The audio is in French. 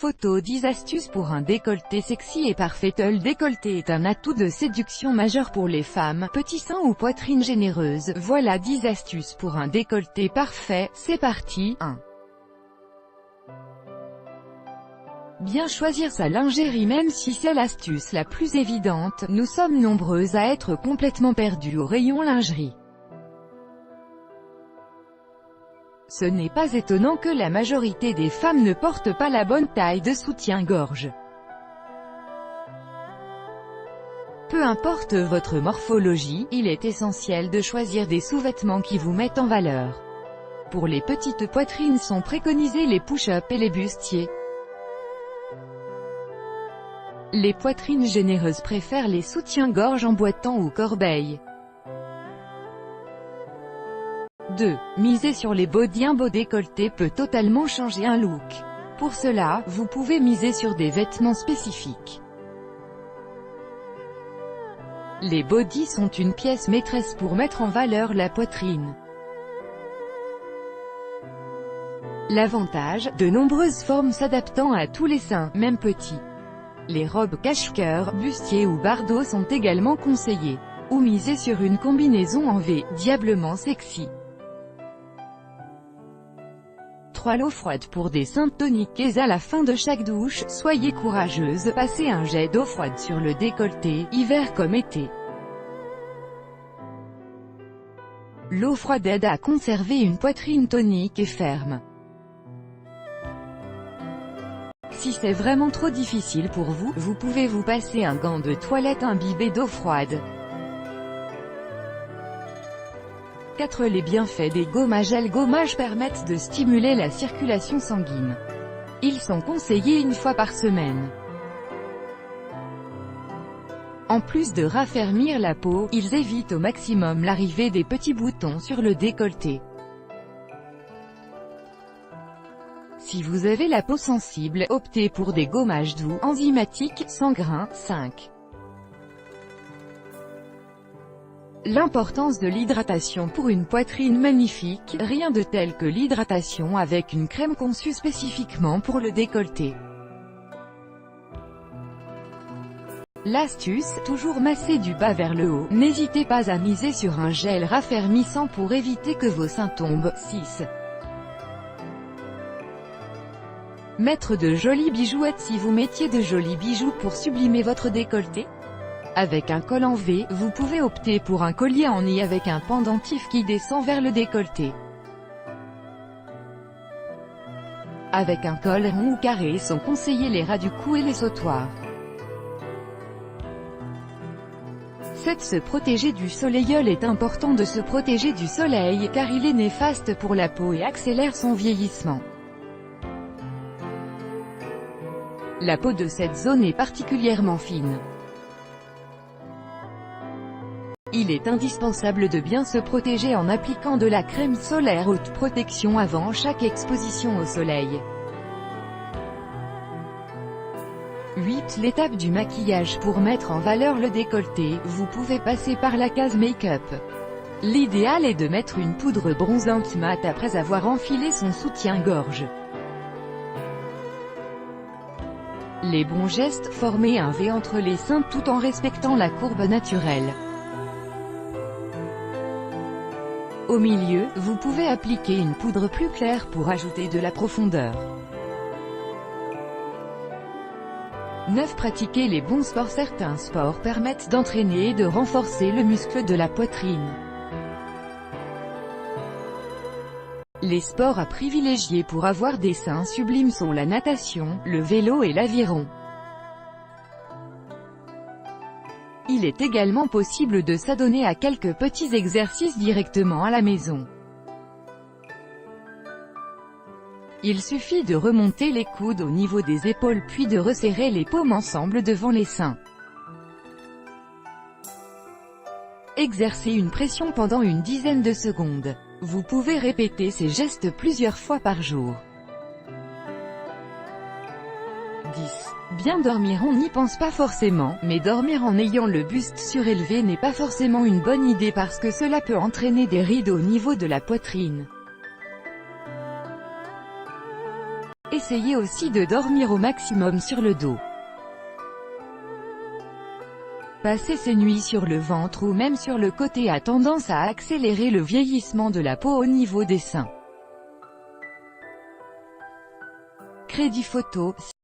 Photo 10 astuces pour un décolleté sexy et parfait. Le décolleté est un atout de séduction majeur pour les femmes, petits seins ou poitrine généreuse. Voilà 10 astuces pour un décolleté parfait, c'est parti. 1. Bien choisir sa lingerie. Même si c'est l'astuce la plus évidente, nous sommes nombreuses à être complètement perdues au rayon lingerie. Ce n'est pas étonnant que la majorité des femmes ne portent pas la bonne taille de soutien-gorge. Peu importe votre morphologie, il est essentiel de choisir des sous-vêtements qui vous mettent en valeur. Pour les petites poitrines sont préconisés les push-ups et les bustiers. Les poitrines généreuses préfèrent les soutiens-gorge emboîtants ou corbeilles. 2. Misez sur les bodys. Un beau décolleté peut totalement changer un look. Pour cela, vous pouvez miser sur des vêtements spécifiques. Les bodys sont une pièce maîtresse pour mettre en valeur la poitrine. L'avantage, de nombreuses formes s'adaptant à tous les seins, même petits. Les robes cache-cœur, bustier ou bardeaux sont également conseillées. Ou miser sur une combinaison en V, diablement sexy. 3. L'eau froide pour des seins toniques. Et à la fin de chaque douche, soyez courageuse, passez un jet d'eau froide sur le décolleté, hiver comme été. L'eau froide aide à conserver une poitrine tonique et ferme. Si c'est vraiment trop difficile pour vous, vous pouvez vous passer un gant de toilette imbibé d'eau froide. 4. Les bienfaits des gommages. Les gommages permettent de stimuler la circulation sanguine. Ils sont conseillés une fois par semaine. En plus de raffermir la peau, ils évitent au maximum l'arrivée des petits boutons sur le décolleté. Si vous avez la peau sensible, optez pour des gommages doux, enzymatiques, sans grains. 5. L'importance de l'hydratation pour une poitrine magnifique, rien de tel que l'hydratation avec une crème conçue spécifiquement pour le décolleté. L'astuce, toujours masser du bas vers le haut, n'hésitez pas à miser sur un gel raffermissant pour éviter que vos seins tombent. 6. Mettre de jolies bijouettes. Si vous mettiez de jolis bijoux pour sublimer votre décolleté, avec un col en V, vous pouvez opter pour un collier en I avec un pendentif qui descend vers le décolleté. Avec un col rond ou carré sont conseillés les ras du cou et les sautoirs. 7. Se protéger du soleil. Il est important de se protéger du soleil, car il est néfaste pour la peau et accélère son vieillissement. La peau de cette zone est particulièrement fine. Il est indispensable de bien se protéger en appliquant de la crème solaire haute protection avant chaque exposition au soleil. 8. L'étape du maquillage. Pour mettre en valeur le décolleté, vous pouvez passer par la case make-up. L'idéal est de mettre une poudre bronzante mate après avoir enfilé son soutien-gorge. Les bons gestes, former un V entre les seins tout en respectant la courbe naturelle. Au milieu, vous pouvez appliquer une poudre plus claire pour ajouter de la profondeur. 9. Pratiquer les bons sports. Certains sports permettent d'entraîner et de renforcer le muscle de la poitrine. Les sports à privilégier pour avoir des seins sublimes sont la natation, le vélo et l'aviron. Il est également possible de s'adonner à quelques petits exercices directement à la maison. Il suffit de remonter les coudes au niveau des épaules puis de resserrer les paumes ensemble devant les seins. Exercez une pression pendant une dizaine de secondes. Vous pouvez répéter ces gestes plusieurs fois par jour. 10. Bien dormir. On n'y pense pas forcément, mais dormir en ayant le buste surélevé n'est pas forcément une bonne idée parce que cela peut entraîner des rides au niveau de la poitrine. Essayez aussi de dormir au maximum sur le dos. Passer ses nuits sur le ventre ou même sur le côté a tendance à accélérer le vieillissement de la peau au niveau des seins. Crédit photo.